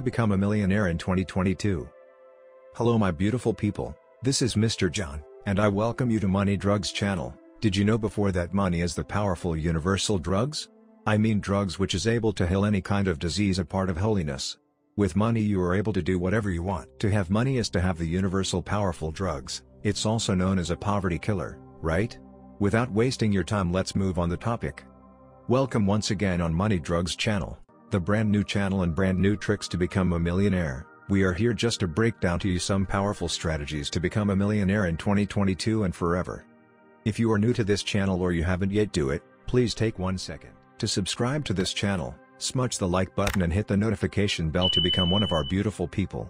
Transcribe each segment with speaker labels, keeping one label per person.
Speaker 1: become a millionaire in 2022. Hello my beautiful people, this is Mr. John, and I welcome you to Money Drugs channel. Did you know before that money is the powerful universal drugs? I mean drugs which is able to heal any kind of disease, a part of holiness. With money you are able to do whatever you want. To have money is to have the universal powerful drugs. It's also known as a poverty killer, right? Without wasting your time, let's move on the topic. Welcome once again on Money Drugs channel, the brand new channel and brand new tricks to become a millionaire. We are here just to break down to you some powerful strategies to become a millionaire in 2022 and forever. If you are new to this channel or you haven't yet, do it. Please take 1 second to subscribe to this channel, smudge the like button and hit the notification bell to become one of our beautiful people.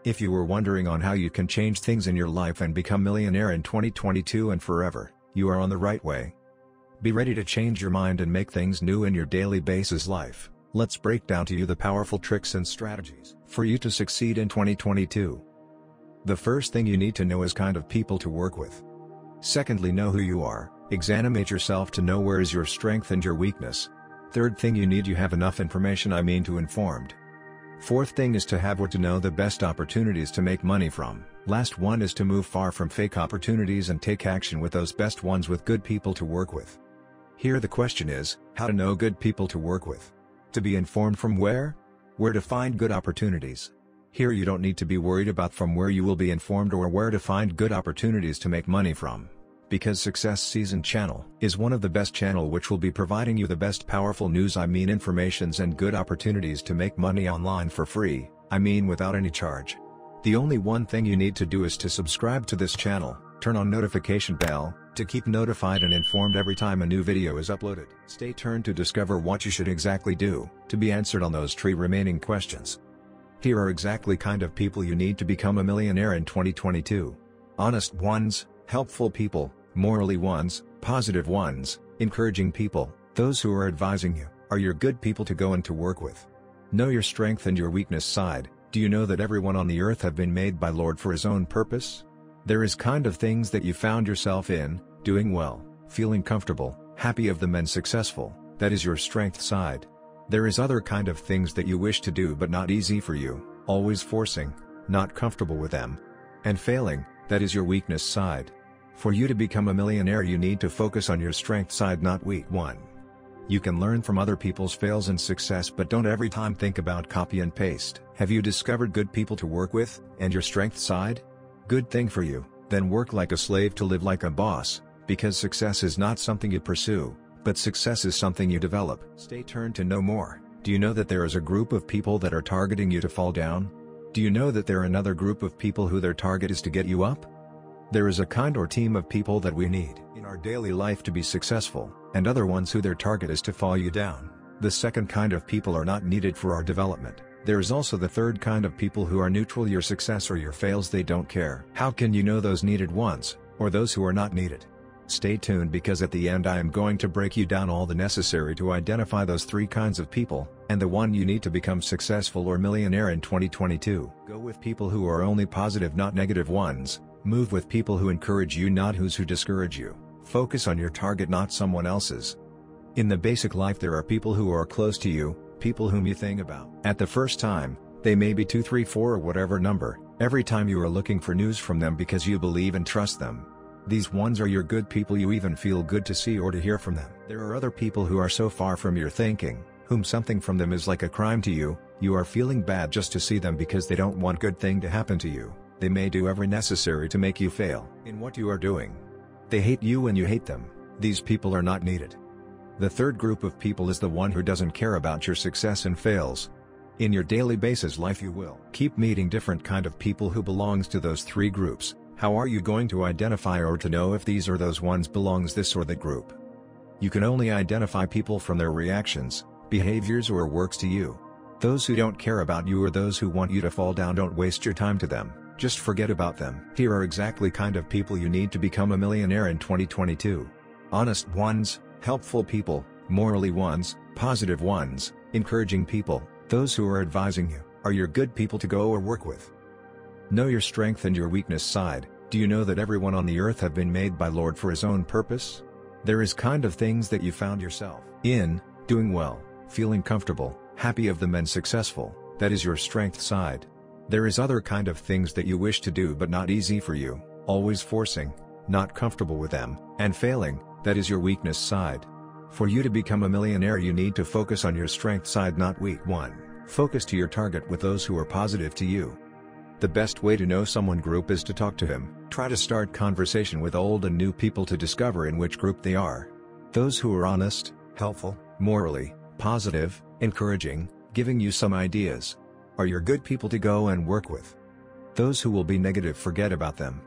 Speaker 1: If you were wondering on how you can change things in your life and become millionaire in 2022 and forever, you are on the right way. Be ready to change your mind and make things new in your daily basis life. Let's break down to you the powerful tricks and strategies for you to succeed in 2022. The first thing you need to know is kind of people to work with. Secondly, know who you are. Examine yourself to know where is your strength and your weakness. Third thing, you have enough information, to informed. Fourth thing is to have what to know the best opportunities to make money from. Last one is to move far from fake opportunities and take action with those best ones with good people to work with. Here the question is, how to know good people to work with. To be informed from where? Where to find good opportunities. Here you don't need to be worried about from where you will be informed or where to find good opportunities to make money from. Because Success Season channel is one of the best channel which will be providing you the best powerful news, informations and good opportunities to make money online for free, without any charge. The only one thing you need to do is to subscribe to this channel, turn on notification bell, to keep notified and informed every time a new video is uploaded. Stay tuned to discover what you should exactly do, to be answered on those 3 remaining questions. Here are exactly kind of people you need to become a millionaire in 2022. Honest ones, helpful people, morally ones, positive ones, encouraging people, those who are advising you, are your good people to go and to work with. Know your strength and your weakness side. Do you know that everyone on the earth have been made by Lord for his own purpose? There is kind of things that you found yourself in, doing well, feeling comfortable, happy of them and successful, that is your strength side. There is other kind of things that you wish to do but not easy for you, always forcing, not comfortable with them, and failing, that is your weakness side. For you to become a millionaire you need to focus on your strength side, not weak one. You can learn from other people's fails and success, but don't every time think about copy and paste. Have you discovered good people to work with, and your strength side? Good thing for you, then work like a slave to live like a boss, because success is not something you pursue, but success is something you develop. Stay tuned to know more. Do you know that there is a group of people that are targeting you to fall down? Do you know that there are another group of people who their target is to get you up? There is a kind or team of people that we need in our daily life to be successful, and other ones who their target is to fall you down. The second kind of people are not needed for our development. There is also the third kind of people who are neutral, your success or your fails they don't care. How can you know those needed ones, or those who are not needed? Stay tuned, because at the end I am going to break you down all the necessary to identify those 3 kinds of people, and the one you need to become successful or millionaire in 2022. Go with people who are only positive, not negative ones. Move with people who encourage you, not who discourage you. Focus on your target, not someone else's. In the basic life there are people who are close to you, people whom you think about. At the first time, they may be 2, 3, 4 or whatever number, every time you are looking for news from them because you believe and trust them. These ones are your good people, you even feel good to see or to hear from them. There are other people who are so far from your thinking, whom something from them is like a crime to you, you are feeling bad just to see them because they don't want good thing to happen to you. They may do every necessary to make you fail in what you are doing. They hate you and you hate them. These people are not needed. The third group of people is the one who doesn't care about your success and fails. In your daily basis life you will keep meeting different kind of people who belongs to those 3 groups. How are you going to identify or to know if these or those ones belongs this or that group? You can only identify people from their reactions, behaviors or works to you. Those who don't care about you or those who want you to fall down, don't waste your time to them. Just forget about them. Here are exactly kind of people you need to become a millionaire in 2022. Honest ones, helpful people, morally ones, positive ones, encouraging people, those who are advising you, are your good people to go or work with. Know your strength and your weakness side. Do you know that everyone on the earth have been made by Lord for his own purpose? There is kind of things that you found yourself in, doing well, feeling comfortable, happy of them and successful, That is your strength side. There is other kind of things that you wish to do but not easy for you, always forcing, not comfortable with them, and failing, that is your weakness side. For you to become a millionaire you need to focus on your strength side, not weak one. Focus to your target with those who are positive to you. The best way to know someone group is to talk to him. Try to start conversation with old and new people to discover in which group they are. Those who are honest, helpful, morally, positive, encouraging, giving you some ideas, are your good people to go and work with. Those who will be negative, forget about them.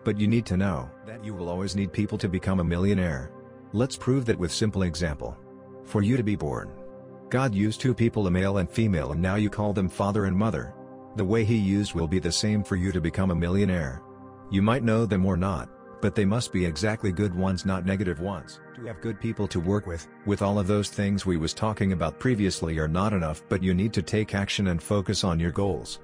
Speaker 1: But you need to know that you will always need people to become a millionaire. Let's prove that with simple example. For you to be born, God used two people, a male and female, and now you call them father and mother. The way he used will be the same for you to become a millionaire. You might know them or not, but they must be exactly good ones, not negative ones. To have good people to work with all of those things we was talking about previously are not enough, but you need to take action and focus on your goals.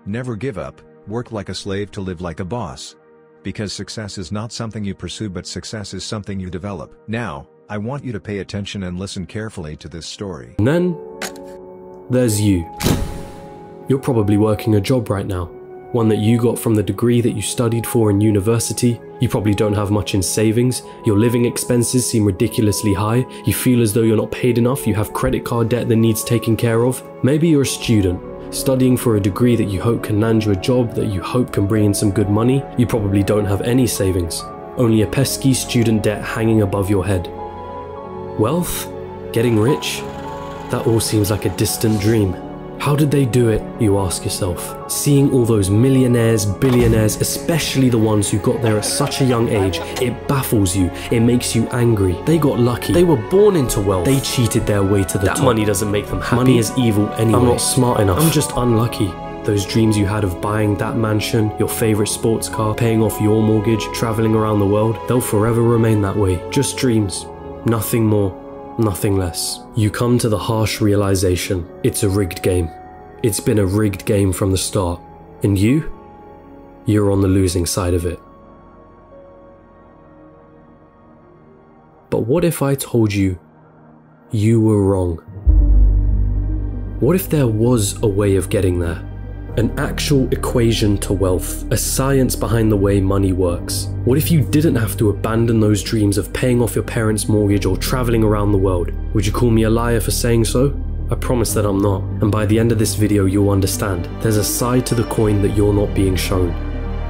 Speaker 1: Never give up, work like a slave to live like a boss. Because success is not something you pursue, but success is something you develop. Now, I want you to pay attention and listen carefully to this story.
Speaker 2: And then, there's you. You're probably working a job right now, one that you got from the degree that you studied for in university. You probably don't have much in savings, your living expenses seem ridiculously high, you feel as though you're not paid enough, you have credit card debt that needs taken care of. Maybe you're a student, studying for a degree that you hope can land you a job that you hope can bring in some good money. You probably don't have any savings, only a pesky student debt hanging above your head. Wealth? Getting rich? That all seems like a distant dream. How did they do it, you ask yourself? Seeing all those millionaires, billionaires, especially the ones who got there at such a young age, it baffles you, it makes you angry. They got lucky, they were born into wealth, they cheated their way to the top. That money doesn't make them happy. Money is evil anyway. I'm not smart enough, I'm just unlucky. Those dreams you had of buying that mansion, your favorite sports car, paying off your mortgage, traveling around the world, they'll forever remain that way. Just dreams, nothing more. Nothing less. You come to the harsh realization, it's a rigged game. It's been a rigged game from the start. And you're on the losing side of it. But what if I told you, you were wrong? What if there was a way of getting there? An actual equation to wealth, a science behind the way money works. What if you didn't have to abandon those dreams of paying off your parents' mortgage or traveling around the world? Would you call me a liar for saying so? I promise that I'm not, and by the end of this video you'll understand. There's a side to the coin that you're not being shown.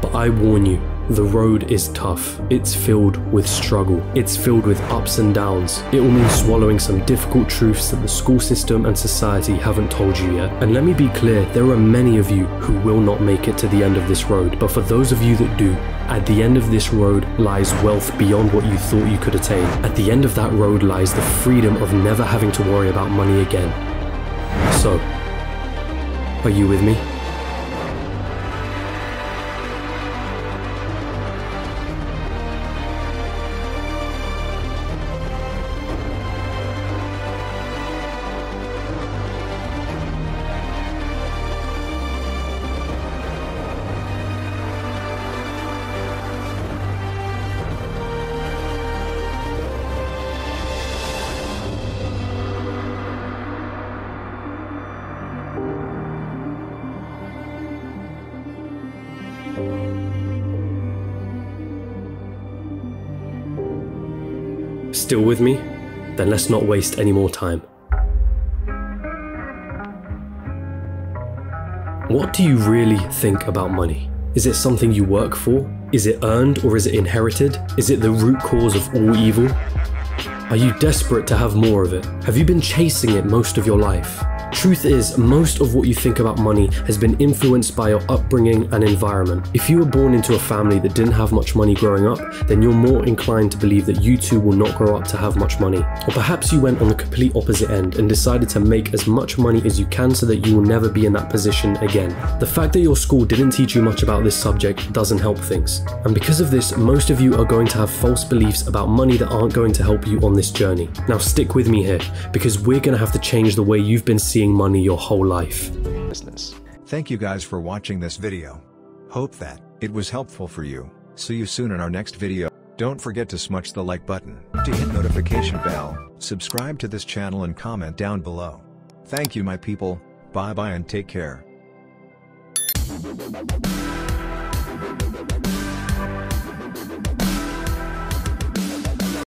Speaker 2: But I warn you, the road is tough. It's filled with struggle. It's filled with ups and downs. It will mean swallowing some difficult truths that the school system and society haven't told you yet. And let me be clear, there are many of you who will not make it to the end of this road. But for those of you that do, at the end of this road lies wealth beyond what you thought you could attain. At the end of that road lies the freedom of never having to worry about money again. So, are you with me? Still with me? Then let's not waste any more time. What do you really think about money? Is it something you work for? Is it earned or is it inherited? Is it the root cause of all evil? Are you desperate to have more of it? Have you been chasing it most of your life? Truth is, most of what you think about money has been influenced by your upbringing and environment. If you were born into a family that didn't have much money growing up, then you're more inclined to believe that you too will not grow up to have much money. Or perhaps you went on the complete opposite end and decided to make as much money as you can so that you will never be in that position again. The fact that your school didn't teach you much about this subject doesn't help things. And because of this, most of you are going to have false beliefs about money that aren't going to help you on this journey. Now stick with me here, because we're going to have to change the way you've been seeing money your whole life.
Speaker 1: Thank you guys for watching this video. Hope that it was helpful for you. See you soon in our next video. Don't forget to smash the like button, to hit notification bell, subscribe to this channel and comment down below. Thank you my people. Bye bye and take care.